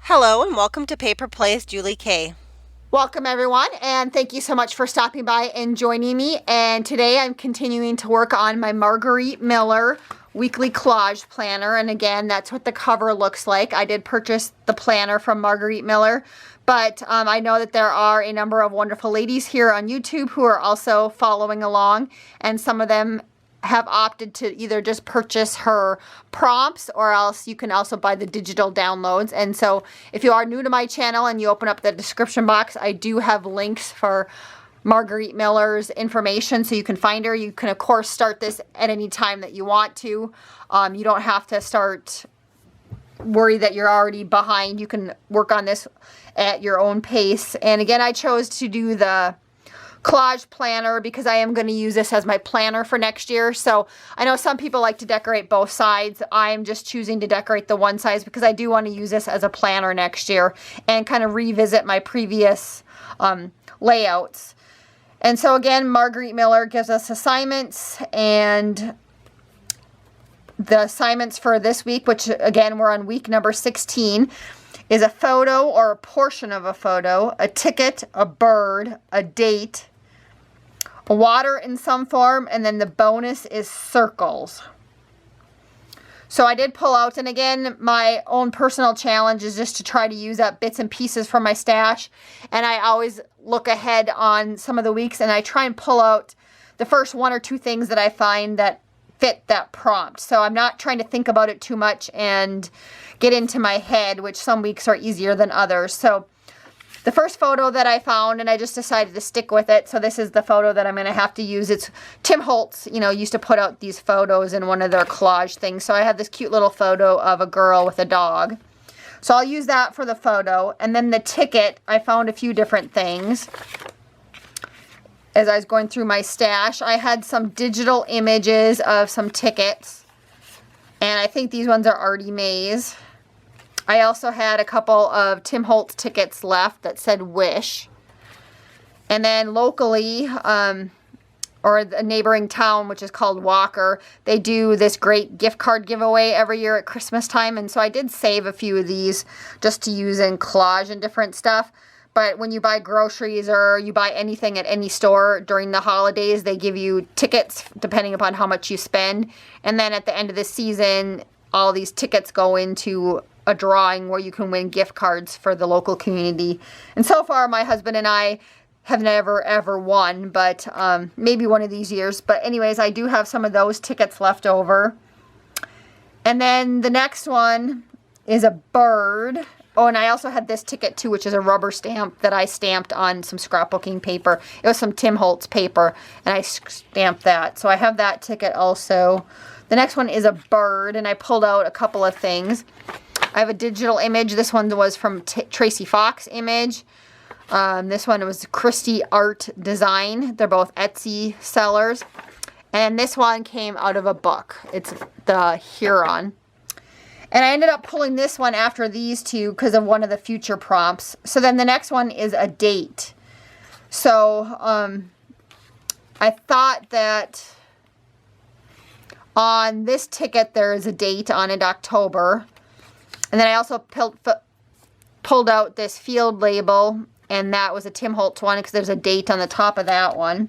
Hello and welcome to Paper Plays Julie K. Welcome everyone, and thank you so much for stopping by and joining me. And today I'm continuing to work on my Margarete Miller weekly collage planner, and again, that's what the cover looks like. I did purchase the planner from Margarete Miller, but I know that there are a number of wonderful ladies here on YouTube who are also following along, and some of them have opted to either just purchase her prompts, or else you can also buy the digital downloads. And so if you are new to my channel and you open up the description box, I do have links for Margarete Miller's information so you can find her. You can of course start this at any time that you want to. You don't have to worry that you're already behind. You can work on this at your own pace. And again, I chose to do the collage planner because I am going to use this as my planner for next year. So I know some people like to decorate both sides. I am just choosing to decorate the one side because I do want to use this as a planner next year and kind of revisit my previous layouts. And so again, Margarete Miller gives us assignments, and the assignments for this week, which again we're on week number 16, is a photo or a portion of a photo, a ticket, a bird, a date, a water in some form, and then the bonus is circles. So I did pull out, and again, my own personal challenge is just to try to use up bits and pieces from my stash, and I always look ahead on some of the weeks and I try and pull out the first one or two things that I find that fit that prompt. So I'm not trying to think about it too much and get into my head, which some weeks are easier than others. So the first photo that I found, and I just decided to stick with it, so this is the photo that I'm going to have to use. It's Tim Holtz, used to put out these photos in one of their collage things. So I have this cute little photo of a girl with a dog. So I'll use that for the photo. And then the ticket, I found a few different things. As I was going through my stash, I had some digital images of some tickets, and I think these ones are Artie Mae's. I also had a couple of Tim Holtz tickets left that said Wish. And then locally, or a neighboring town, which is called Walker, they do this great gift card giveaway every year at Christmas time. And so I did save a few of these just to use in collage and different stuff. But when you buy groceries or you buy anything at any store during the holidays, they give you tickets depending upon how much you spend. And then at the end of the season, all these tickets go into a drawing where you can win gift cards for the local community. And so far, my husband and I have never ever won, but maybe one of these years. But anyways, I do have some of those tickets left over. And then the next one is a bird. Oh, and I also had this ticket too, which is a rubber stamp that I stamped on some scrapbooking paper. It was some Tim Holtz paper, and I stamped that. So I have that ticket also. The next one is a bird, and I pulled out a couple of things. I have a digital image. This one was from Tracy Fox Image. This one was Christie Art Design. They're both Etsy sellers. And this one came out of a book. It's the Huron. And I ended up pulling this one after these two because of one of the future prompts. So then the next one is a date. So I thought that on this ticket there is a date on it, October. And then I also pulled out this field label, and that was a Tim Holtz one because there's a date on the top of that one.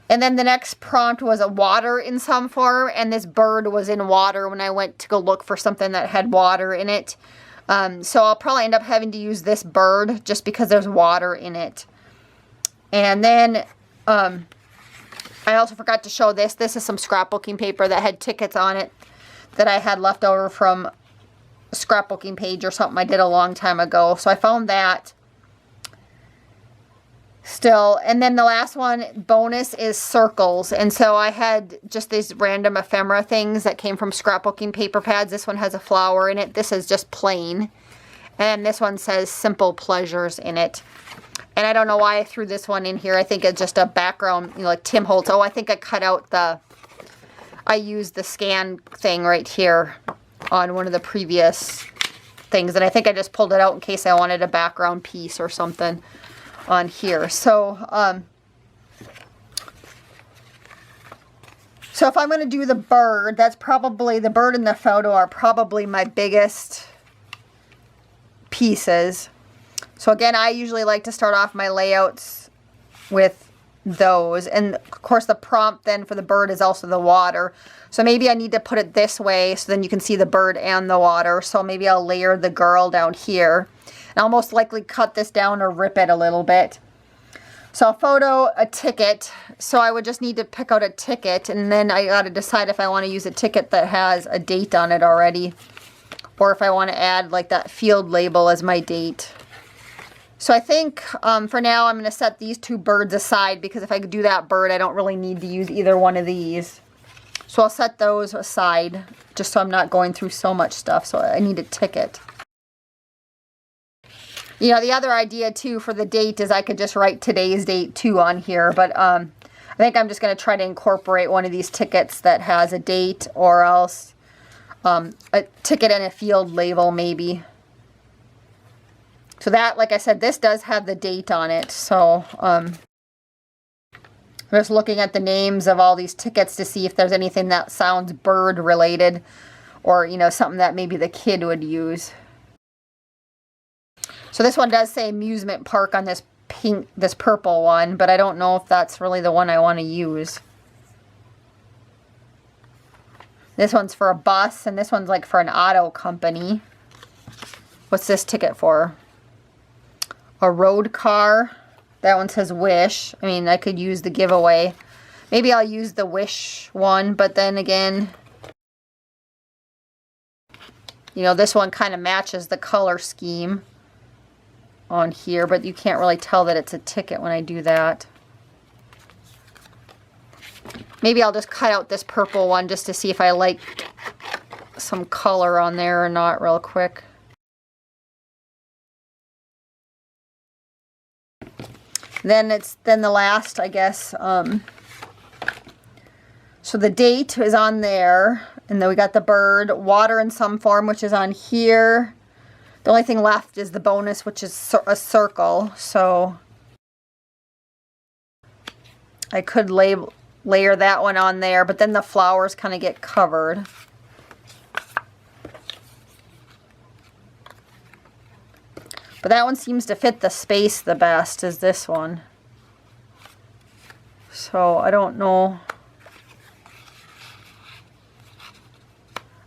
And then the next prompt was a water in some form, and this bird was in water when I went to go look for something that had water in it. So I'll probably end up having to use this bird just because there's water in it. And then I also forgot to show this. This is some scrapbooking paper that had tickets on it that I had left over from a scrapbooking page or something I did a long time ago. So I found that still. And then the last one, bonus, is circles. And so I had just these random ephemera things that came from scrapbooking paper pads. This one has a flower in it. This is just plain. And this one says simple pleasures in it. And I don't know why I threw this one in here. I think it's just a background, like Tim Holtz. Oh, I think I cut out I used the scan thing right here on one of the previous things. And I think I just pulled it out in case I wanted a background piece or something on here. So if I'm going to do the bird, that's probably, the bird and the photo are probably my biggest pieces. So again, I usually like to start off my layouts with those. And of course the prompt then for the bird is also the water. So maybe I need to put it this way so then you can see the bird and the water. So maybe I'll layer the girl down here. And I'll most likely cut this down or rip it a little bit. So a photo, a ticket. So I would just need to pick out a ticket, and then I got to decide if I want to use a ticket that has a date on it already, or if I want to add like that field label as my date. So I think for now I'm going to set these two birds aside, because if I do that bird, I don't really need to use either one of these. So I'll set those aside just so I'm not going through so much stuff. So I need a ticket. You know, the other idea too for the date is I could just write today's date too on here, but I think I'm just going to try to incorporate one of these tickets that has a date, or else a ticket and a field label maybe. So that, like I said, this does have the date on it. So I'm just looking at the names of all these tickets to see if there's anything that sounds bird related, or, you know, something that maybe the kid would use. So this one does say amusement park on this purple one, but I don't know if that's really the one I want to use. This one's for a bus, and this one's like for an auto company. What's this ticket for? A road car. That one says wish. I mean, I could use the giveaway. Maybe I'll use the wish one, but then again, you know, this one kind of matches the color scheme on here, but you can't really tell that it's a ticket when I do that. Maybe I'll just cut out this purple one just to see if I like some color on there or not real quick. Then the last, I guess, so the date is on there, and then we got the bird, water in some form, which is on here. The only thing left is the bonus, which is a circle. So I could layer that one on there, but then the flowers kind of get covered. But that one seems to fit the space the best, is this one. So I don't know.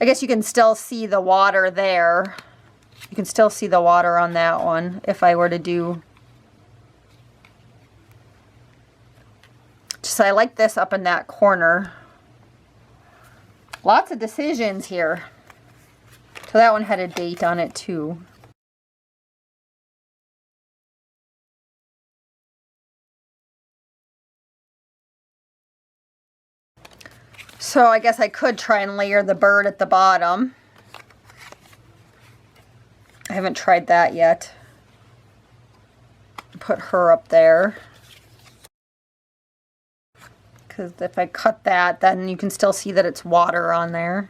I guess you can still see the water there. You can still see the water on that one if I were to do. Just I like this up in that corner. Lots of decisions here. So that one had a date on it too. So I guess I could try and layer the bird at the bottom. I haven't tried that yet. Put her up there. Because if I cut that, then you can still see that it's water on there.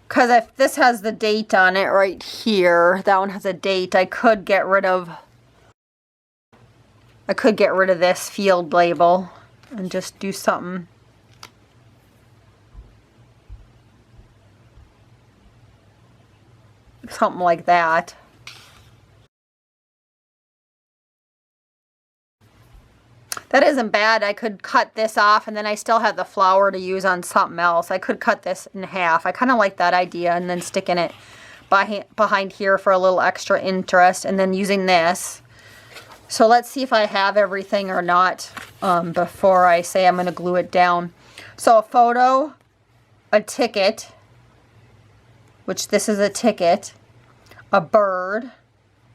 Because if this has the date on it right here, that one has a date, I could get rid of this field label and just do something. Something like that. That isn't bad. I could cut this off, and then I still have the flower to use on something else. I could cut this in half. I kind of like that idea, and then sticking it behind here for a little extra interest, and then using this. So let's see if I have everything or not before I say I'm going to glue it down. So a photo, a ticket, which this is a ticket, a bird,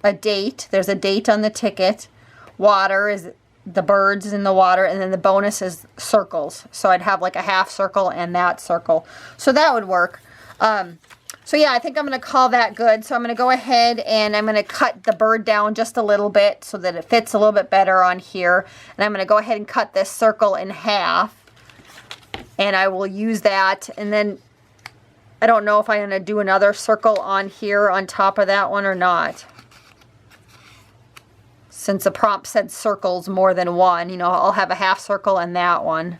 a date. There's a date on the ticket. Water is the birds in the water, and then the bonus is circles. So I'd have like a half circle and that circle. So that would work. So yeah, I think I'm going to call that good. So I'm going to go ahead and I'm going to cut the bird down just a little bit so that it fits a little bit better on here. And I'm going to go ahead and cut this circle in half. And I will use that. And then I don't know if I'm going to do another circle on here on top of that one or not. since the prompt said circles more than one. You know, I'll have a half circle and that one.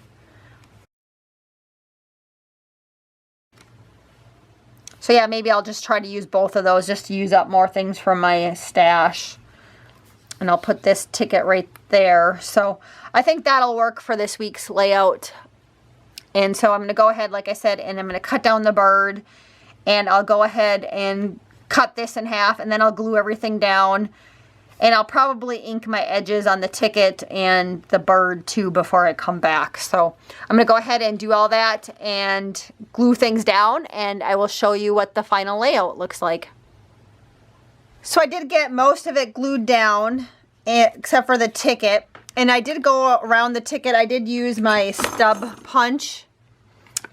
So yeah, maybe I'll just try to use both of those just to use up more things from my stash. And I'll put this ticket right there. So I think that'll work for this week's layout. And so I'm going to go ahead, like I said, and I'm going to cut down the bird. And I'll go ahead and cut this in half, and then I'll glue everything down. And I'll probably ink my edges on the ticket and the bird too before I come back. So I'm going to go ahead and do all that and glue things down, and I will show you what the final layout looks like. So I did get most of it glued down, except for the ticket. And I did go around the ticket. I did use my stub punch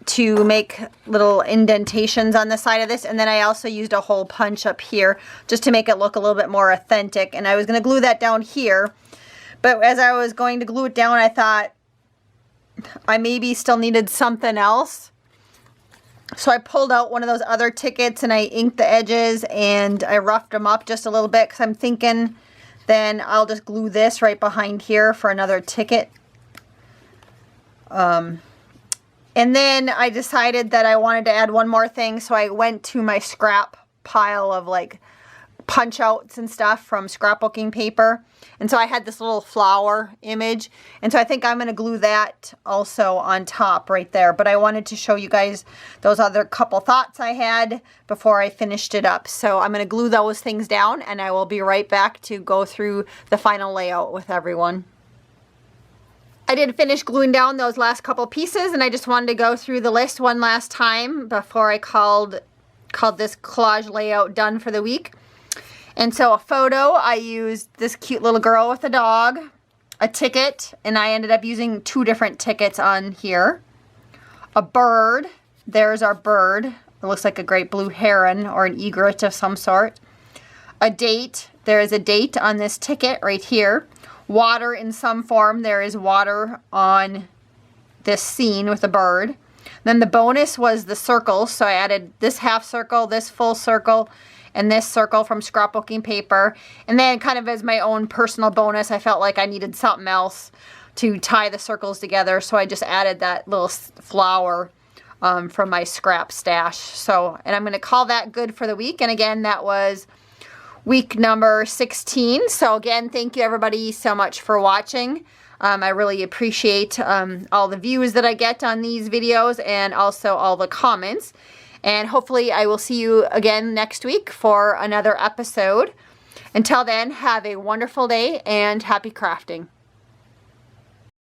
to make little indentations on the side of this. And then I also used a hole punch up here just to make it look a little bit more authentic. And I was going to glue that down here. But as I was going to glue it down, I thought I maybe still needed something else. So I pulled out one of those other tickets and I inked the edges and I roughed them up just a little bit because I'm thinking then I'll just glue this right behind here for another ticket. And then I decided that I wanted to add one more thing, so I went to my scrap pile of like punch outs and stuff from scrapbooking paper. And so I had this little flower image. And so I think I'm going to glue that also on top right there. But I wanted to show you guys those other couple thoughts I had before I finished it up. So I'm going to glue those things down and I will be right back to go through the final layout with everyone. I did finish gluing down those last couple pieces, and I just wanted to go through the list one last time before I called this collage layout done for the week. And so a photo, I used this cute little girl with a dog, a ticket, and I ended up using 2 different tickets on here. A bird, there's our bird. It looks like a great blue heron or an egret of some sort. A date, there is a date on this ticket right here. Water in some form, there is water on this scene with a bird. Then the bonus was the circles, so I added this half circle, this full circle, and this circle from scrapbooking paper. And then kind of as my own personal bonus, I felt like I needed something else to tie the circles together, so I just added that little flower from my scrap stash. So, and I'm going to call that good for the week. And again, that was week number 16. So again, thank you everybody so much for watching. I really appreciate all the views that I get on these videos and also all the comments. And hopefully I will see you again next week for another episode. Until then, have a wonderful day and happy crafting.